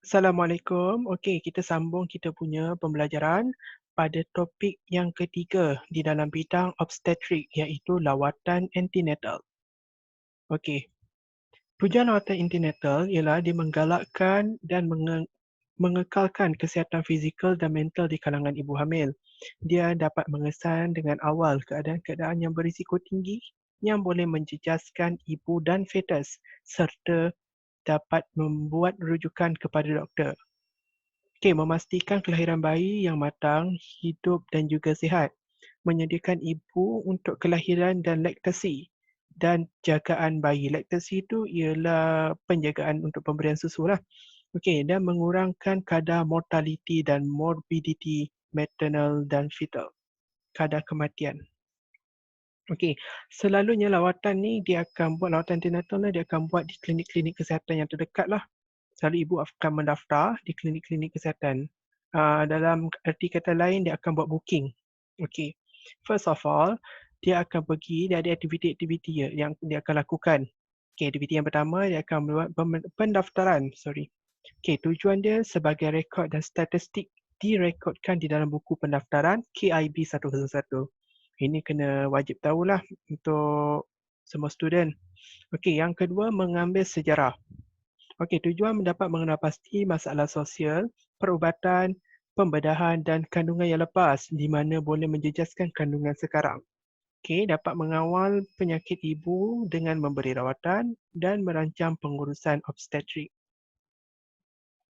Assalamualaikum. Okey, kita sambung kita punya pembelajaran pada topik yang ketiga di dalam bidang obstetrik iaitu lawatan antenatal. Okey, tujuan lawatan antenatal ialah dia menggalakkan dan mengekalkan kesihatan fizikal dan mental di kalangan ibu hamil. Dia dapat mengesan dengan awal keadaan-keadaan yang berisiko tinggi yang boleh menjejaskan ibu dan fetus serta dapat membuat rujukan kepada doktor. Okey, memastikan kelahiran bayi yang matang, hidup dan juga sihat. Menyediakan ibu untuk kelahiran dan laktasi dan jagaan bayi. Laktasi itu ialah penjagaan untuk pemberian susu lah. Okey, dan mengurangkan kadar mortaliti dan morbidity maternal dan fetal. Kadar kematian. Okey, selalunya lawatan ni lawatan antenatal ni dia akan buat di klinik-klinik kesihatan yang terdekat lah. Selalu ibu akan mendaftar di klinik-klinik kesihatan. Dalam erti kata lain, dia akan buat booking. Okey. First of all, dia akan pergi, dia ada aktiviti-aktiviti yang dia akan lakukan. Okey, aktiviti yang pertama, dia akan buat pendaftaran. Okey, tujuan dia sebagai rekod dan statistik direkodkan di dalam buku pendaftaran KIB 101. Ini kena wajib tahulah untuk semua student. Okey, yang kedua, mengambil sejarah. Okey, tujuan mendapat mengenal pasti masalah sosial, perubatan, pembedahan dan kandungan yang lepas di mana boleh menjejaskan kandungan sekarang. Okey, dapat mengawal penyakit ibu dengan memberi rawatan dan merancang pengurusan obstetrik.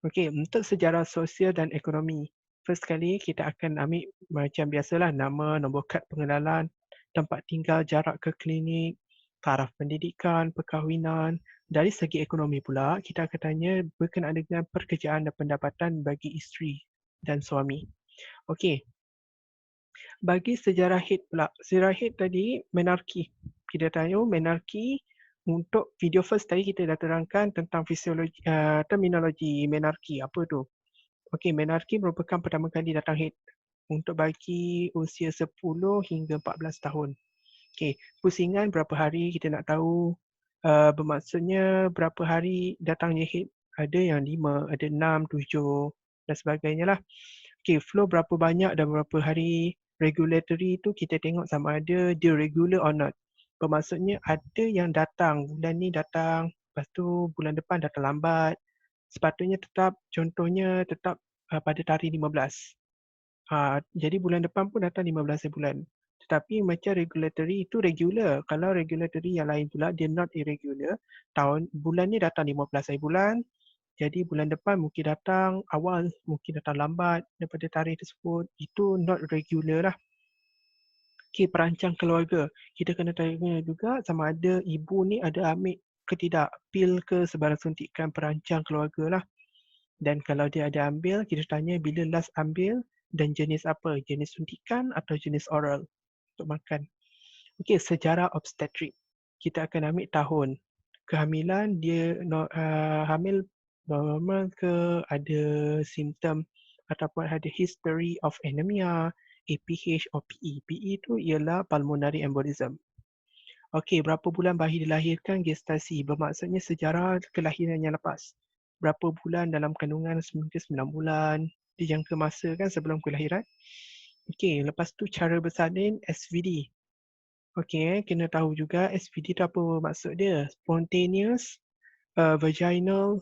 Okey, untuk sejarah sosial dan ekonomi. First sekali kita akan ambil macam biasalah nama, nombor kad pengenalan, tempat tinggal, jarak ke klinik, taraf pendidikan, perkahwinan. Dari segi ekonomi pula, kita akan tanya berkenaan dengan pekerjaan dan pendapatan bagi isteri dan suami. Okey, bagi sejarah head pula. Sejarah head tadi menarki. Kita tanya menarki untuk video first tadi kita dah terangkan tentang terminologi menarki. Apa tu? Okey, menarki merupakan pertama kali datang head untuk bagi usia 10 hingga 14 tahun. Okey, pusingan berapa hari kita nak tahu. Bermaksudnya berapa hari datangnya head. Ada yang 5, ada 6, 7 dan sebagainya lah. Okey, flow berapa banyak dan berapa hari. Regulatory tu kita tengok sama ada dia regular or not. Bermaksudnya ada yang datang, bulan ni datang, lepas tu bulan depan datang lambat. Sepatutnya contohnya tetap pada tarikh 15. Jadi bulan depan pun datang 15 bulan. Tetapi macam regulatory itu regular. Kalau regulatory yang lain pula dia not irregular. Bulan ni datang 15 bulan. Jadi bulan depan mungkin datang awal, mungkin datang lambat daripada tarikh tersebut. Itu not regular lah. Okey, perancang keluarga. Kita kena tanya juga sama ada ibu ni ada ambil ke tidak pil ke sebarang suntikan perancang keluarga lah. Dan kalau dia ada ambil, kita tanya bila last ambil dan jenis apa? Jenis suntikan atau jenis oral untuk makan. Okey, sejarah obstetrik. Kita akan ambil tahun. Kehamilan dia hamil normal ke, ada simptom ataupun ada history of anemia, APH or PE. PE tu ialah pulmonary embolism. Okey, berapa bulan bayi dilahirkan gestasi? Bermaksudnya sejarah kelahiran yang lepas. Berapa bulan dalam kandungan, seminggu 9 bulan. Dia jangka masa kan sebelum kelahiran. Okey, lepas tu cara bersalin SVD. Okey, kena tahu juga SVD tu apa maksud dia. Spontaneous vaginal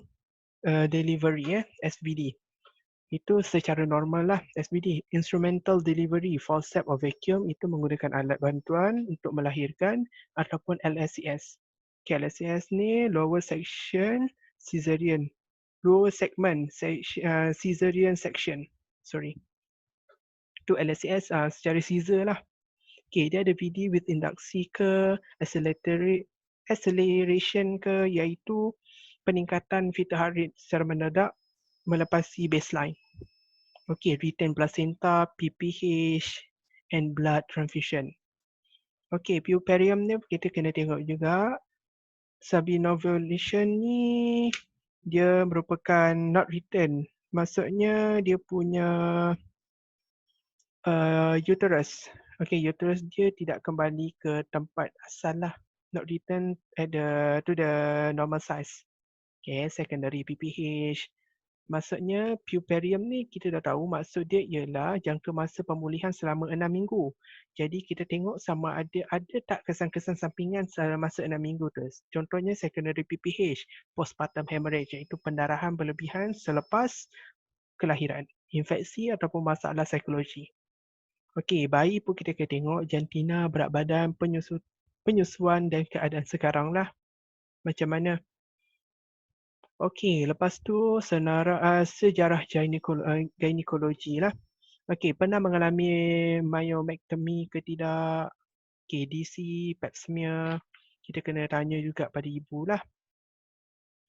delivery SVD. Itu secara normal lah SBD. Instrumental delivery, forceps or vacuum itu menggunakan alat bantuan untuk melahirkan ataupun LSCS. Okay, LSCS ni lower section cesarean. Lower segment cesarean section. Sorry. Itu LSCS secara caesar lah. Okay, dia ada VD with induksi ke, acceleration ke, iaitu peningkatan fetal heart rate secara mendadak melepasi baseline. Okay, retain placenta, PPH and blood transfusion. Okay, puerperium ni kita kena tengok juga. Subnovulation ni dia merupakan not return. Maksudnya dia punya uterus. Okay, uterus dia tidak kembali ke tempat asal lah. Not return to the normal size. Okay, secondary PPH. Maksudnya puerperium ni kita dah tahu maksud dia ialah jangka masa pemulihan selama 6 minggu. Jadi kita tengok sama ada tak kesan-kesan sampingan selama masa 6 minggu tu. Contohnya secondary PPH, postpartum hemorrhage, iaitu pendarahan berlebihan selepas kelahiran, infeksi ataupun masalah psikologi. Okey, bayi pun kita kena tengok jantina, berat badan, penyusuan dan keadaan sekarang lah. Macam mana? Okey, lepas tu sejarah ginekologi lah. Okey, pernah mengalami myomectomy ke tidak? KDC, pap smear. Kita kena tanya juga pada ibu lah.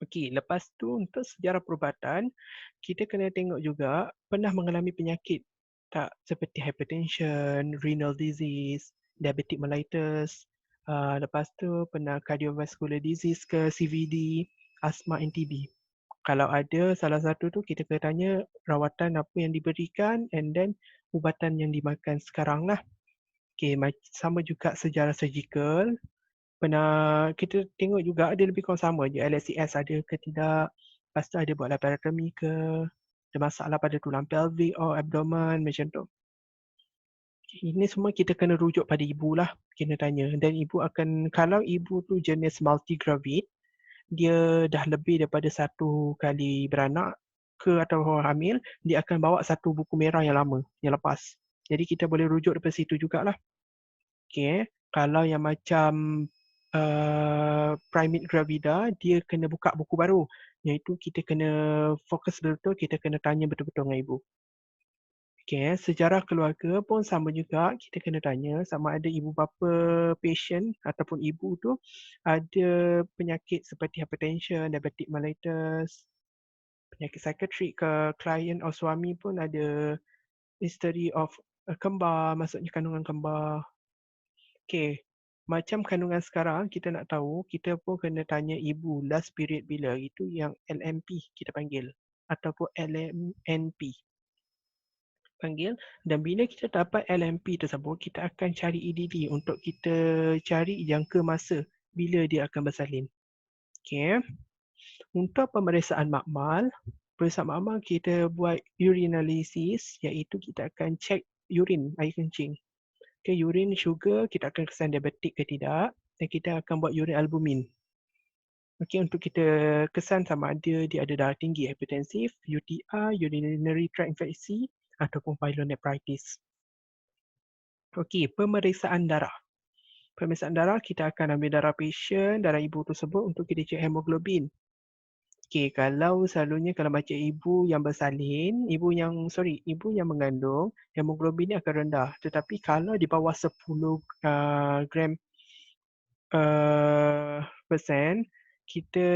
Okey, lepas tu untuk sejarah perubatan, kita kena tengok juga pernah mengalami penyakit tak seperti hypertension, renal disease, diabetic mellitus, lepas tu pernah cardiovascular disease ke CVD, asma and TB. Kalau ada salah satu tu kita kena tanya rawatan apa yang diberikan and then ubatan yang dimakan sekarang lah. Okay, sama juga sejarah surgical. Pernah kita tengok juga ada lebih kurang sama je LSCS ada ke tidak. Lepas tu ada buat laparotomy ke. Ada masalah pada tulang pelvic or abdomen macam tu. Ini semua kita kena rujuk pada ibu lah. Kena tanya. Dan ibu akan, kalau ibu tu jenis multigravid, dia dah lebih daripada satu kali beranak ke atau hamil, dia akan bawa satu buku merah yang lama, yang lepas. Jadi kita boleh rujuk daripada situ jugalah. Okay. Kalau yang macam primate gravida, dia kena buka buku baru. Iaitu kita kena fokus betul-betul, kita kena tanya betul-betul dengan ibu. Okay, sejarah keluarga pun sama juga. Kita kena tanya sama ada ibu bapa patient ataupun ibu tu ada penyakit seperti hypertension, diabetic mellitus, penyakit psikiatrik ke klien atau suami pun ada history of kembar, maksudnya kandungan kembar. Okay, macam kandungan sekarang kita nak tahu, kita pun kena tanya ibu last period bila. Itu yang LMP kita panggil ataupun LMNP. Panggil, dan bila kita dapat LMP tersebut, kita akan cari EDD untuk kita cari jangka masa bila dia akan bersalin. Okay. Untuk pemeriksaan makmal, kita buat urinalysis, iaitu kita akan cek urin, air kencing. Okay, urin sugar kita akan kesan diabetik ke tidak, dan kita akan buat urin albumin. Okay, untuk kita kesan sama ada dia ada darah tinggi, hipertensif, UTI, urinary tract infeksi, ataupun pyelonephritis. Okey, pemeriksaan darah. Pemeriksaan darah, kita akan ambil darah pasien, darah ibu tersebut untuk kita cek hemoglobin. Okey, kalau selalunya kalau macam ibu yang bersalin, ibu yang mengandung, hemoglobin ni akan rendah. Tetapi kalau di bawah 10 gram persen,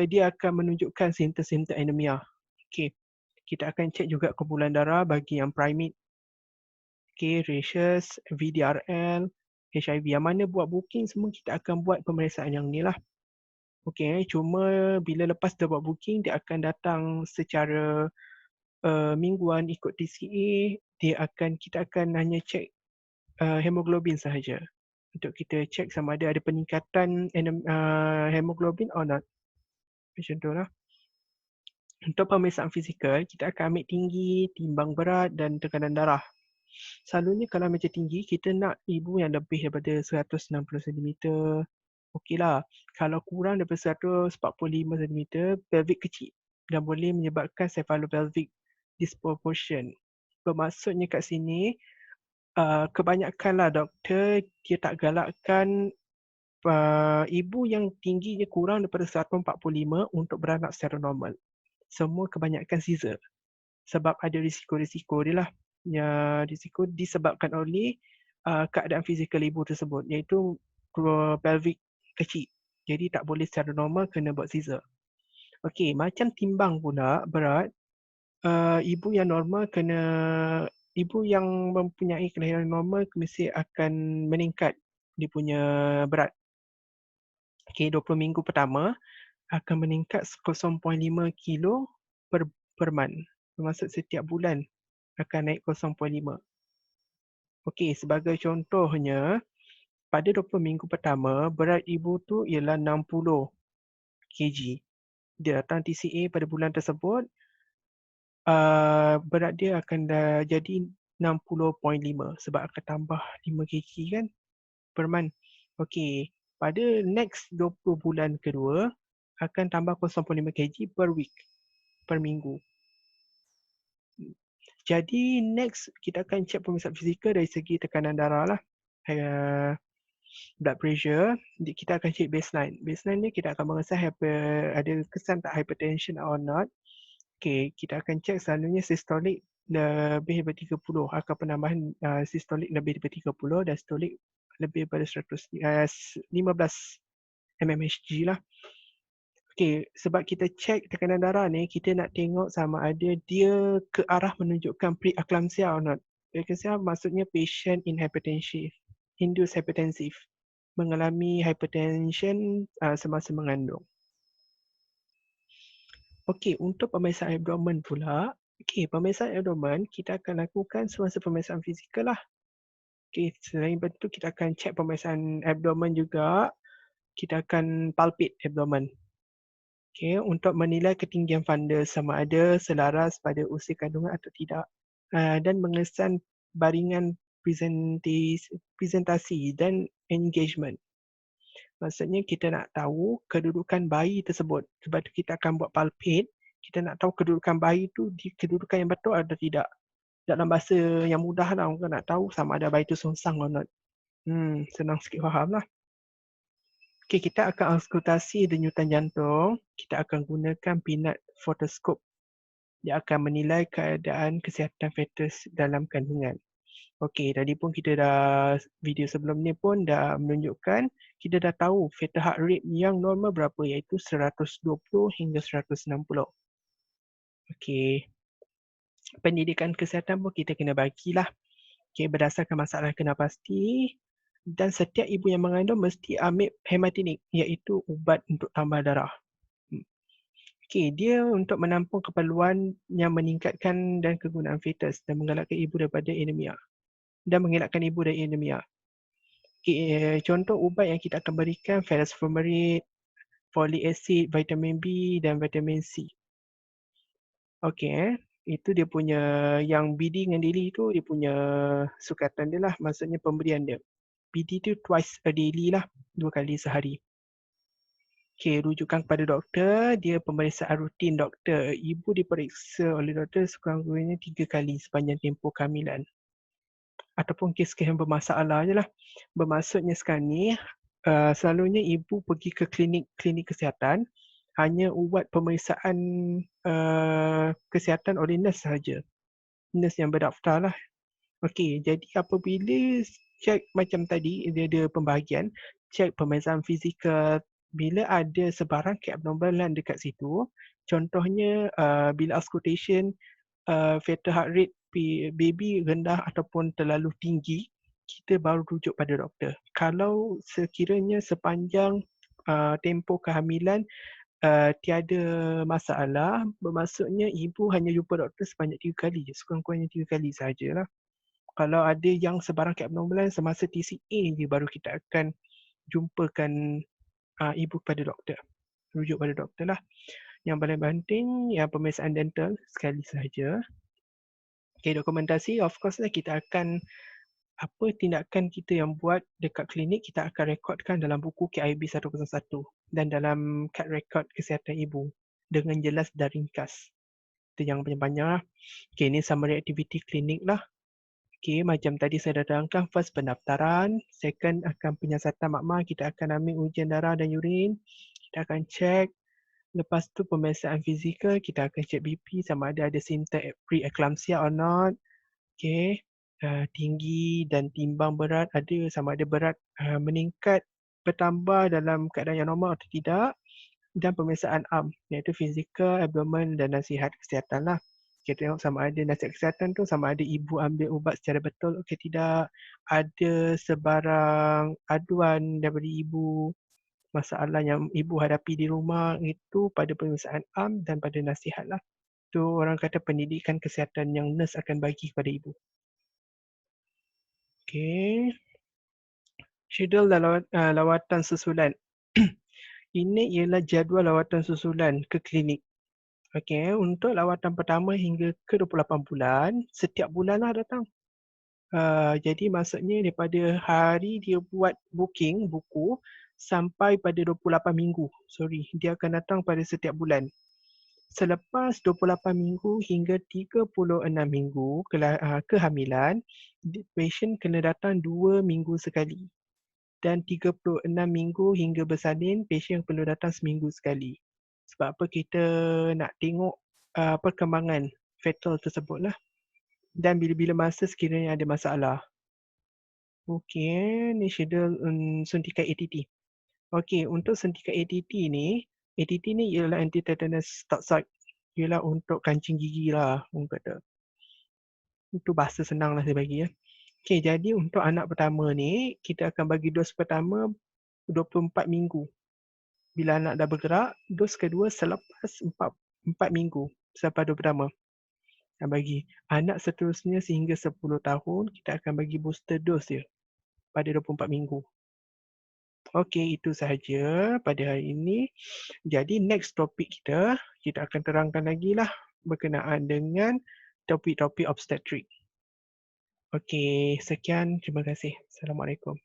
dia akan menunjukkan simptom-simptom anemia. Okey, kita akan cek juga kumpulan darah bagi yang primate. Okay, rhesus, VDRL, HIV. Yang mana buat booking semua kita akan buat pemeriksaan yang ni lah. Okay, cuma bila lepas dah buat booking, dia akan datang secara mingguan ikut TCA. Kita akan hanya cek hemoglobin sahaja. Untuk kita cek sama ada peningkatan hemoglobin or not. Macam tu lah. Untuk pemeriksaan fizikal, kita akan ambil tinggi, timbang berat dan tekanan darah. Selalunya kalau macam tinggi, kita nak ibu yang lebih daripada 160 cm. Okeylah. Kalau kurang daripada 145 cm, pelvic kecil dan boleh menyebabkan cephalopelvic disproportion. Bermaksudnya kat sini, kebanyakanlah doktor dia tak galakkan ibu yang tingginya kurang daripada 145 untuk beranak secara normal. Semua kebanyakan caesar. Sebab ada risiko-risiko dia lah. Risiko disebabkan oleh keadaan fizikal ibu tersebut, iaitu pelvic kecil. Jadi tak boleh secara normal, kena buat caesar. Okey, macam timbang pula berat, ibu yang normal ibu yang mempunyai kelahiran normal mesti akan meningkat dia punya berat. Okey, 20 minggu pertama akan meningkat 0.5 kilo per month. Bermaksud setiap bulan akan naik 0.5. Okey, sebagai contohnya, pada 20 minggu pertama, berat ibu tu ialah 60 kg. Dia datang TCA pada bulan tersebut, berat dia akan jadi 60.5 sebab akan tambah 5 kg kan per month. Okey, pada next 20 bulan kedua akan tambah 0.5 kg per week, per minggu. Jadi next kita akan check pemeriksaan fizikal dari segi tekanan darah lah. Blood pressure, kita akan check baseline. Baseline ni kita akan mengesah ada kesan tak hypertension or not. Okay, kita akan check selalunya systolic lebih daripada 30, angka penambahan systolic lebih daripada 30 dan systolic lebih daripada 15 mmHg lah. Okay, sebab kita check tekanan darah ni, kita nak tengok sama ada dia ke arah menunjukkan preeclampsia or not. Preeclampsia maksudnya patient in hypertensive, induced hypertensive, mengalami hypertension semasa mengandung. Okey, untuk pemeriksaan abdomen pula, pemeriksaan abdomen kita akan lakukan semasa pemeriksaan fizikal lah. Okey, selain itu kita akan check pemeriksaan abdomen juga, kita akan palpate abdomen. Okey, untuk menilai ketinggian fundus sama ada selaras pada usia kandungan atau tidak. Dan mengesan baringan presentasi dan engagement. Maksudnya kita nak tahu kedudukan bayi tersebut. Sebab tu kita akan buat palpate, kita nak tahu kedudukan bayi tu di kedudukan yang betul atau tidak. Dalam bahasa yang mudah lah, orang nak tahu sama ada bayi tu songsang atau not. Senang sikit faham lah. Okay, kita akan auskultasi denyutan jantung. Kita akan gunakan peanut photoscope. Dia akan menilai keadaan kesihatan fetus dalam kandungan. Okey, tadi pun kita dah, video sebelum ni pun dah menunjukkan kita dah tahu fetal heart rate yang normal berapa, iaitu 120 hingga 160. Okey, pendidikan kesihatan pun kita kena bagilah. Okey, berdasarkan masalah kena pasti, dan setiap ibu yang mengandung mesti ambil hematinik, iaitu ubat untuk tambah darah. Okey, dia untuk menampung keperluan yang meningkatkan dan kegunaan fetus dan mengelakkan ibu daripada anemia. Contoh ubat yang kita akan berikan ferrous fumarate, folic acid, vitamin B dan vitamin C. Okey, itu dia punya, yang BD dengan daily tu dia punya sukatan dia lah, maksudnya pemberian dia. BD tu twice a daily lah, 2 kali sehari. Okey, rujukan kepada doktor, dia pemeriksaan rutin doktor. Ibu diperiksa oleh doktor sekurang-kurangnya 3 kali sepanjang tempoh kehamilan. Ataupun kes-kes yang bermasalah je lah. Bermaksudnya sekarang ni, selalunya ibu pergi ke klinik kesihatan, hanya buat pemeriksaan kesihatan oleh nurse sahaja. Nurse yang berdaftar lah. Okey, jadi apabila cek macam tadi, dia ada pembahagian, cek pemeriksaan fizikal, bila ada sebarang keabnormalan dekat situ, contohnya bila auscultation, fetal heart rate baby rendah ataupun terlalu tinggi, kita baru rujuk pada doktor. Kalau sekiranya sepanjang tempoh kehamilan tiada masalah, bermaksudnya ibu hanya jumpa doktor sebanyak 3 kali je, sekurang-kurangnya 3 kali sahajalah. Kalau ada yang sebarang keabnormalan semasa TCA je, baru kita akan jumpakan ibu pada doktor. Rujuk pada doktor lah. Yang paling penting, yang pemeriksaan dental sekali sahaja. Okay, dokumentasi, of course lah kita akan, apa tindakan kita yang buat dekat klinik, kita akan rekodkan dalam buku KIB 101 dan dalam kad rekod kesihatan ibu dengan jelas dan ringkas. Itu yang panjang-panjang lah. Okay, ini summary aktiviti klinik lah. Okay, macam tadi saya dah terangkan, first pendaftaran, second akan penyiasatan makmal, kita akan ambil ujian darah dan urin, kita akan cek. Lepas tu pemeriksaan fizikal, kita akan cek BP sama ada simptom pre-eclampsia or not. Okay, tinggi dan timbang berat ada, sama ada berat meningkat, bertambah dalam keadaan yang normal atau tidak. Dan pemeriksaan arm, iaitu fizikal, abdomen dan nasihat kesihatan lah. Kita tengok sama ada nasihat kesihatan tu, sama ada ibu ambil ubat secara betul atau tidak, ada sebarang aduan daripada ibu, masalah yang ibu hadapi di rumah, itu pada pemeriksaan arm dan pada nasihat lah. Itu orang kata pendidikan kesihatan yang nurse akan bagi kepada ibu. Okay. Schedule lawatan susulan. Ini ialah jadual lawatan susulan ke klinik. Okey, untuk lawatan pertama hingga ke 28 bulan, setiap bulanlah datang. Jadi maksudnya daripada hari dia buat booking buku sampai pada 28 minggu. Sorry, dia akan datang pada setiap bulan. Selepas 28 minggu hingga 36 minggu kehamilan, patient kena datang 2 minggu sekali. Dan 36 minggu hingga bersalin, patient perlu datang seminggu sekali. Sebab apa kita nak tengok perkembangan fetal tersebutlah. Dan bila-bila masa sekiranya ada masalah. Okey, ni schedule suntikan ATT. Okey, untuk suntikan ATT ni ialah anti-tetanus toxoid. Ialah untuk kancing gigi lah, orang kata. Itu bahasa senang lah saya bagi ya. Okey, jadi untuk anak pertama ni, kita akan bagi dos pertama 24 minggu. Bila anak dah bergerak, dos kedua selepas 4 minggu selepas dos pertama. Kita bagi. Anak seterusnya sehingga 10 tahun, kita akan bagi booster dose dia pada 24 minggu. Okey, itu sahaja pada hari ini. Jadi next topik kita akan terangkan lagi lah berkenaan dengan topik-topik obstetrik. Okey, sekian. Terima kasih. Assalamualaikum.